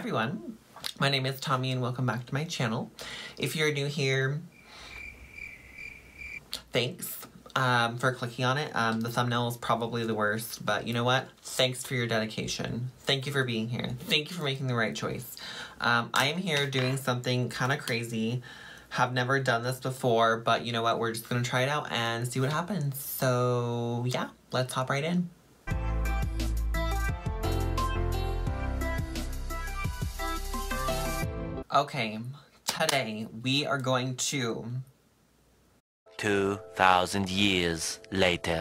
everyone, my name is Tommy and welcome back to my channel. If you're new here, thanks for clicking on it. The thumbnail is probably the worst, but you know what? Thanks for your dedication. Thank you for being here. Thank you for making the right choice. I am here doing something kind of crazy. Have never done this before, but you know what? We're just gonna try it out and see what happens. So yeah, let's hop right in. Okay, today we are going to 2,000 years later.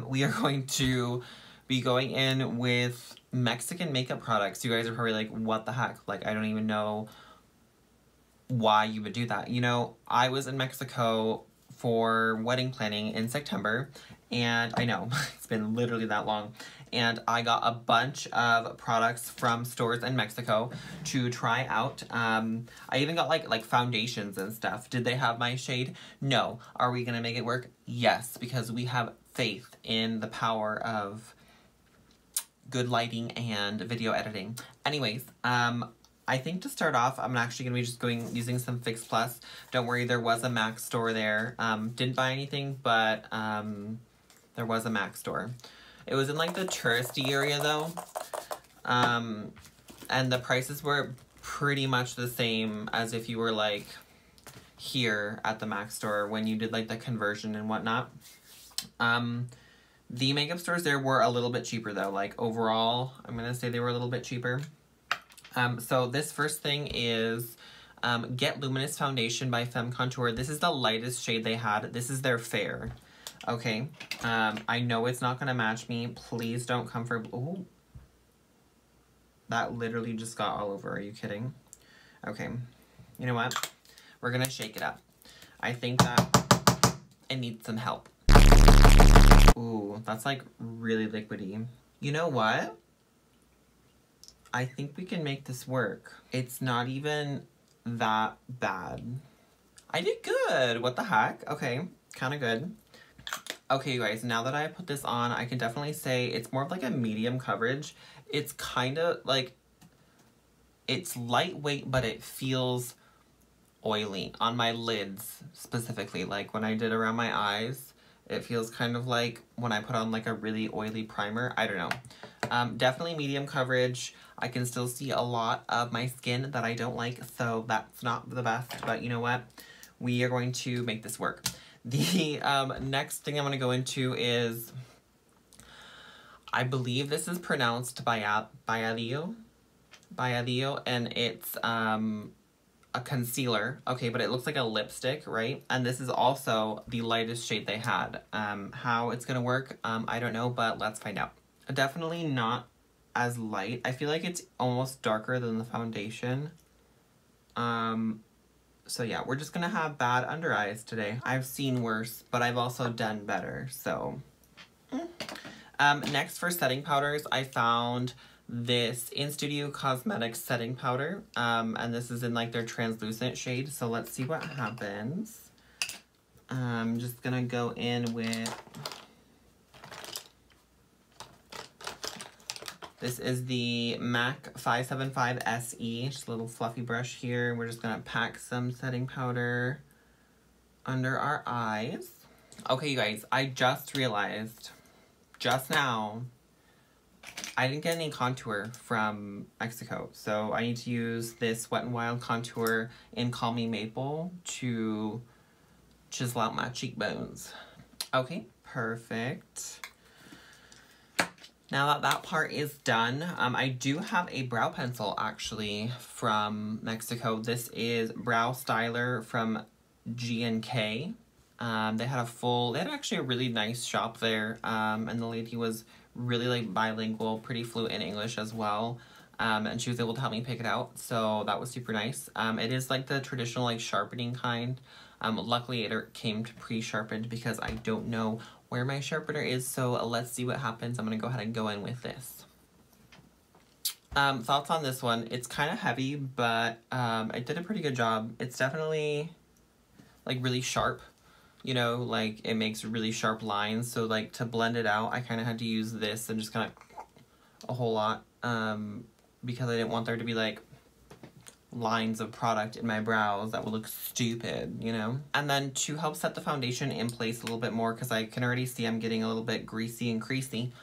We are going to be going in with Mexican makeup products. You guys are probably like, what the heck? Like, I don't even know why you would do that. You know, I was in Mexico for wedding planning in September, and I know, it's been literally that long, and I got a bunch of products from stores in Mexico to try out. I even got like foundations and stuff. Did they have my shade? No. Are we gonna make it work? Yes, because we have faith in the power of good lighting and video editing. Anyways, I think to start off, I'm actually going to be just using some Fix Plus. Don't worry, there was a MAC store there. Didn't buy anything, but there was a MAC store. It was in like the touristy area though. And the prices were pretty much the same as if you were like here at the MAC store when you did like the conversion and whatnot. The makeup stores there were a little bit cheaper though. Like overall, I'm going to say they were a little bit cheaper. So this first thing is Get Luminous Foundation by Femme Contour. This is the lightest shade they had. This is their Fair. Okay. I know it's not going to match me. Please don't come for... Ooh. That literally just got all over. Are you kidding? Okay. You know what? We're going to shake it up. I think that it needs some help. Ooh, that's like really liquidy. You know what? I think we can make this work. It's not even that bad. I did good. What the heck? Okay, kind of good. Okay, you guys, now that I put this on, I can definitely say it's more of like a medium coverage. It's kind of like, it's lightweight, but it feels oily on my lids specifically. Like when I did around my eyes, it feels kind of like when I put on like a really oily primer. I don't know. Definitely medium coverage. I can still see a lot of my skin that I don't like, so that's not the best, but you know what? We are going to make this work. The next thing I'm going to go into is, I believe this is pronounced Bayadillo, and it's a concealer. Okay, but it looks like a lipstick, right? And this is also the lightest shade they had. How it's going to work, I don't know, but let's find out. Definitely not as light. I feel like it's almost darker than the foundation. So yeah, we're just gonna have bad under eyes today. I've seen worse, but I've also done better, so. Next for setting powders, I found this In Studio Cosmetics setting powder. And this is in like their translucent shade, so let's see what happens. I'm just gonna go in with... This is the MAC 575 SE, just a little fluffy brush here. We're just gonna pack some setting powder under our eyes. Okay, you guys, I just realized, just now, I didn't get any contour from Mexico. So I need to use this Wet n Wild contour in Call Me Maple to chisel out my cheekbones. Okay, perfect. Now that that part is done, I do have a brow pencil actually from Mexico. This is Brow Styler from G&K. They had actually a really nice shop there, and the lady was really like bilingual, pretty fluent in English as well. And she was able to help me pick it out, so that was super nice. It is like the traditional like sharpening kind. Luckily it came pre-sharpened because I don't know where my sharpener is, so let's see what happens. I'm gonna go ahead and go in with this. Thoughts on this one. It's kind of heavy, but it did a pretty good job. It's definitely like really sharp, you know, like it makes really sharp lines. So like to blend it out, I kind of had to use this and just kind of a whole lot. because I didn't want there to be like lines of product in my brows that would look stupid, you know? And then to help set the foundation in place a little bit more, because I can already see I'm getting a little bit greasy and creasy.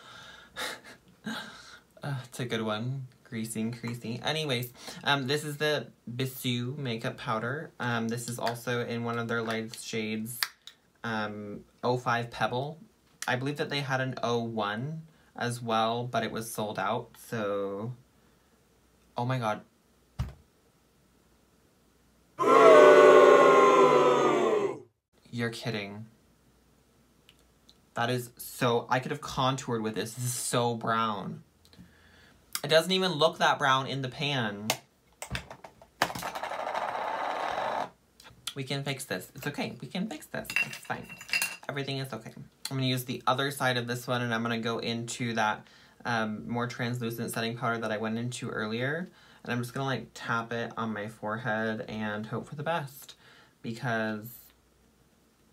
It's a good one. Greasy and creasy. Anyways, this is the Bissou makeup powder. This is also in one of their light shades, 05 Pebble. I believe that they had an 01 as well, but it was sold out, so... Oh my god. You're kidding. That is so... I could have contoured with this. This is so brown. It doesn't even look that brown in the pan. We can fix this. It's okay. We can fix this. It's fine. Everything is okay. I'm going to use the other side of this one, and I'm going to go into that more translucent setting powder that I went into earlier. And I'm just going to like tap it on my forehead and hope for the best, because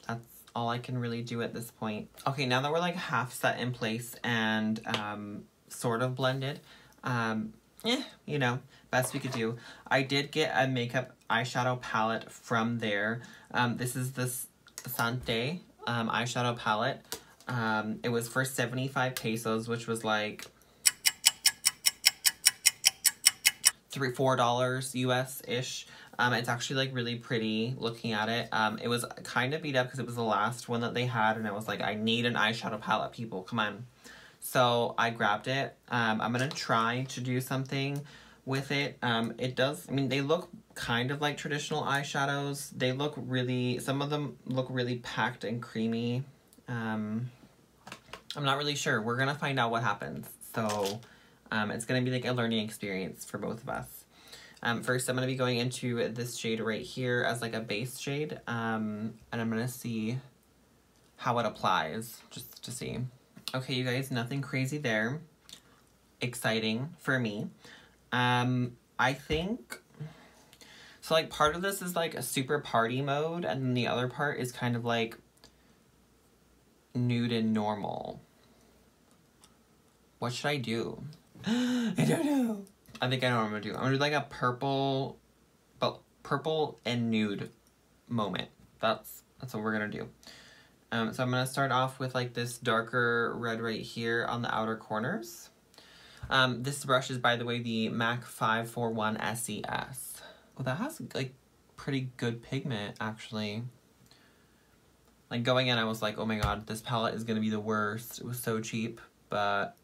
that's all I can really do at this point. Okay, now that we're like half set in place and sort of blended, you know, best we could do. I did get a makeup eyeshadow palette from there. This is this Sante eyeshadow palette. It was for 75 pesos, which was like $4 US-ish. It's actually like really pretty looking at it. It was kind of beat up because it was the last one that they had, and I was like, I need an eyeshadow palette, people, come on. So I grabbed it. I'm gonna try to do something with it. It does, I mean, they look kind of like traditional eyeshadows. They look really, some of them look really packed and creamy. I'm not really sure. We're gonna find out what happens. So it's gonna be like a learning experience for both of us. First, I'm gonna be going into this shade right here as like a base shade. And I'm gonna see how it applies, just to see. Okay, you guys, nothing crazy there. Exciting for me. I think, so like part of this is like a super party mode, and then the other part is kind of like nude and normal. What should I do? I don't know. I think I know what I'm gonna do. I'm gonna do like a purple, but purple and nude moment. That's what we're gonna do. So I'm gonna start off with like this darker red right here on the outer corners. This brush is, by the way, the MAC 541 SES. Oh, that has like pretty good pigment, actually. Like going in, I was like, oh my god, this palette is gonna be the worst. It was so cheap, but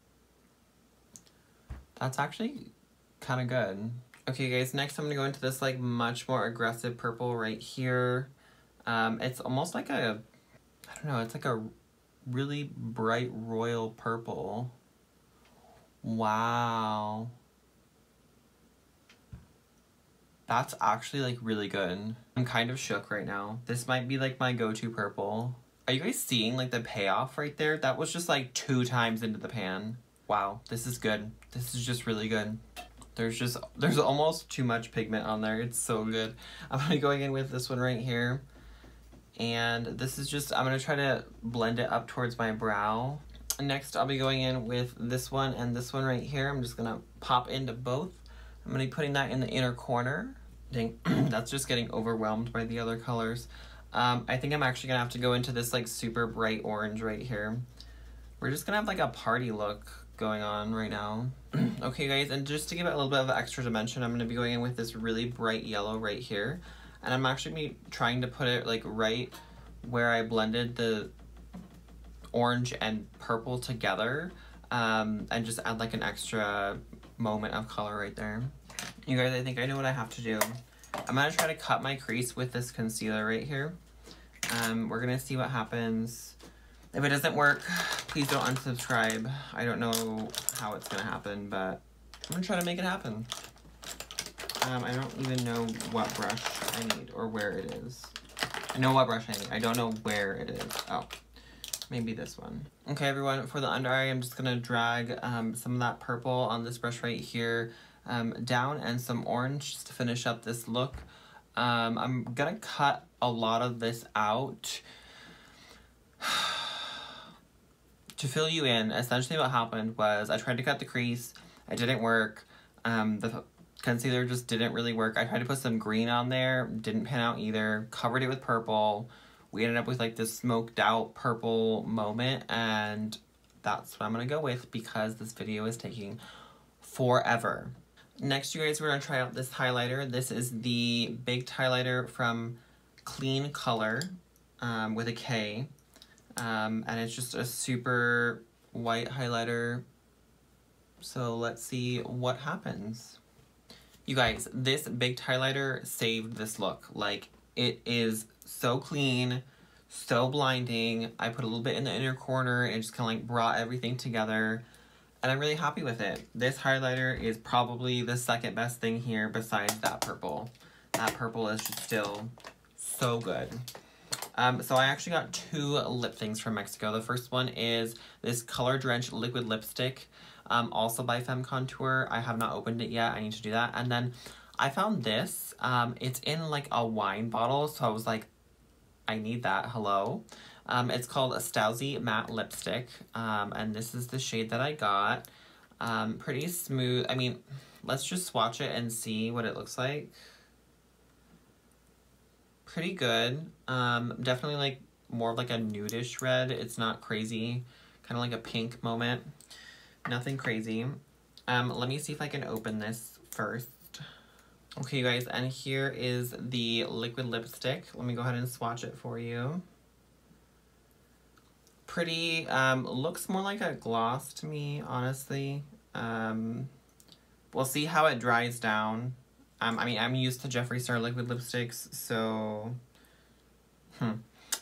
that's actually kind of good. Okay, guys, next I'm gonna go into this like much more aggressive purple right here. It's almost like a, I don't know, it's like a really bright royal purple. Wow. That's actually like really good. I'm kind of shook right now. This might be like my go-to purple. Are you guys seeing like the payoff right there? That was just like 2 times into the pan. Wow, this is good. This is just really good. There's almost too much pigment on there. It's so good. I'm gonna be going in with this one right here. And this is just, I'm gonna try to blend it up towards my brow. Next, I'll be going in with this one and this one right here. I'm just gonna pop into both. I'm gonna be putting that in the inner corner. Dang, that's just getting overwhelmed by the other colors. I think I'm actually gonna have to go into this like super bright orange right here. We're just gonna have like a party look going on right now. Okay, guys, and just to give it a little bit of extra dimension, I'm gonna be going in with this really bright yellow right here. And I'm actually trying to put it like right where I blended the orange and purple together, and just add like an extra moment of color right there. You guys, I think I know what I have to do. I'm gonna try to cut my crease with this concealer right here. We're gonna see what happens. If it doesn't work, please don't unsubscribe. I don't know how it's gonna happen, but I'm gonna try to make it happen. I don't even know what brush I need or where it is. I know what brush I need. I don't know where it is. Oh, maybe this one. Okay, everyone, for the under eye, I'm just gonna drag some of that purple on this brush right here down, and some orange just to finish up this look. I'm gonna cut a lot of this out. To fill you in, essentially what happened was I tried to cut the crease. It didn't work. The concealer just didn't really work. I tried to put some green on there, didn't pan out either. Covered it with purple. We ended up with like this smoked out purple moment, and that's what I'm gonna go with because this video is taking forever. Next, you guys, we're gonna try out this highlighter. This is the Big Highlighter from Clean Color with a K. And it's just a super white highlighter. So let's see what happens. You guys, this Big highlighter saved this look. Like, it is so clean, so blinding. I put a little bit in the inner corner and just kind of like brought everything together. And I'm really happy with it. This highlighter is probably the second best thing here besides that purple. That purple is just still so good. So I actually got two lip things from Mexico. The first one is this Color Drenched Liquid Lipstick, also by Femme Contour. I have not opened it yet. I need to do that. And then I found this. It's in like a wine bottle, so I was like, I need that. Hello. It's called a Stowsy Matte Lipstick, and this is the shade that I got. Pretty smooth. I mean, let's just swatch it and see what it looks like. Pretty good. Definitely like more of like a nudish red. It's not crazy. Kind of like a pink moment. Nothing crazy. Let me see if I can open this first. Okay, you guys, and here is the liquid lipstick. Let me go ahead and swatch it for you. Pretty, looks more like a gloss to me, honestly. We'll see how it dries down. I mean, I'm used to Jeffree Star liquid lipsticks, so,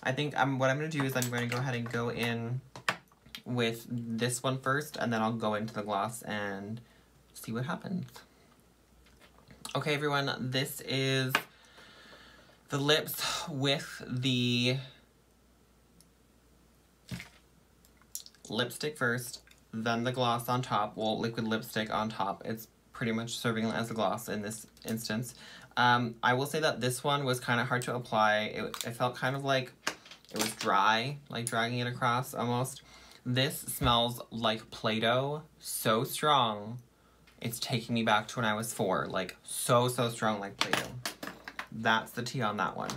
I think what I'm going to do is I'm going to go ahead and go in with this one first, and then I'll go into the gloss and see what happens. Okay, everyone, this is the lips with the lipstick first, then the gloss on top. Well, liquid lipstick on top. It's pretty much serving as a gloss in this instance. I will say that this one was kind of hard to apply. It felt kind of like it was dry, like dragging it across almost. This smells like Play-Doh, so strong. It's taking me back to when I was 4, like so strong like Play-Doh. That's the tea on that one.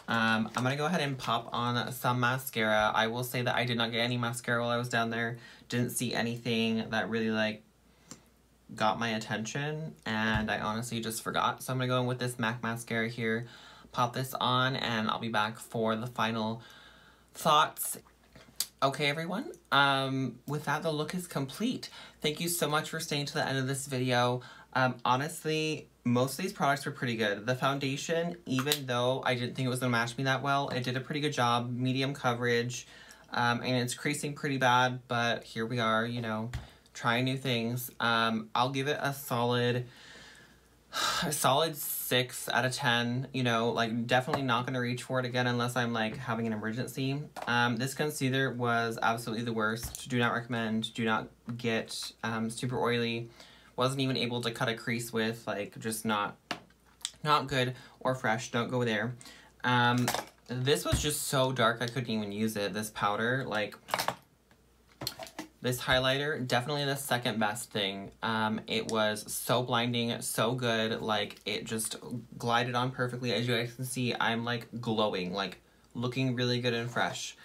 I'm gonna go ahead and pop on some mascara. I will say that I did not get any mascara while I was down there. Didn't see anything that really like got my attention, and I honestly just forgot. So I'm gonna go in with this MAC mascara here, pop this on, and I'll be back for the final thoughts. Okay, everyone, with that, the look is complete. Thank you so much for staying to the end of this video. Honestly, most of these products were pretty good. The foundation, even though I didn't think it was going to match me that well, it did a pretty good job, medium coverage, and it's creasing pretty bad, but here we are, you know, trying new things. I'll give it a solid 6 out of 10, you know, like definitely not going to reach for it again unless I'm like having an emergency. This concealer was absolutely the worst. Do not recommend. Do not get super oily. Wasn't even able to cut a crease with, like, just not good or fresh. Don't go there. This was just so dark I couldn't even use it. This powder, like, this highlighter, definitely the second best thing. It was so blinding, so good. Like, it just glided on perfectly. As you guys can see, I'm, like, glowing, like, looking really good and fresh.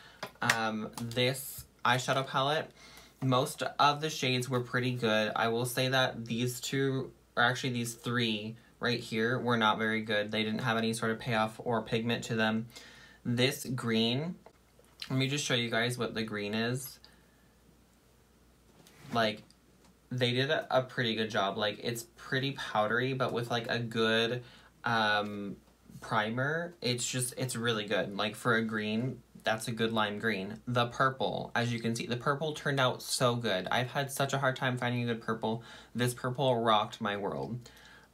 This eyeshadow palette, most of the shades were pretty good. I will say that these two, or actually these three right here, were not very good. They didn't have any sort of payoff or pigment to them. This green, let me just show you guys what the green is. Like, they did a pretty good job. Like, it's pretty powdery, but with, like, a good primer, it's really good. Like, for a green, that's a good lime green. The purple, as you can see, the purple turned out so good. I've had such a hard time finding a good purple. This purple rocked my world.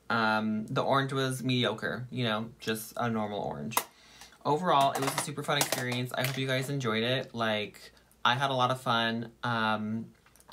The orange was mediocre, you know, just a normal orange. Overall, it was a super fun experience. I hope you guys enjoyed it. Like, I had a lot of fun.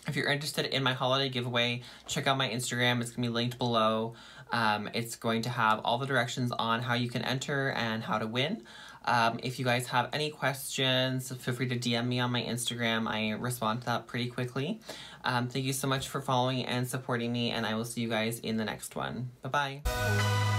If you're interested in my holiday giveaway, check out my Instagram. It's going to be linked below. It's going to have all the directions on how you can enter and how to win. If you guys have any questions, feel free to DM me on my Instagram. I respond to that pretty quickly. Thank you so much for following and supporting me, and I will see you guys in the next one. Bye-bye.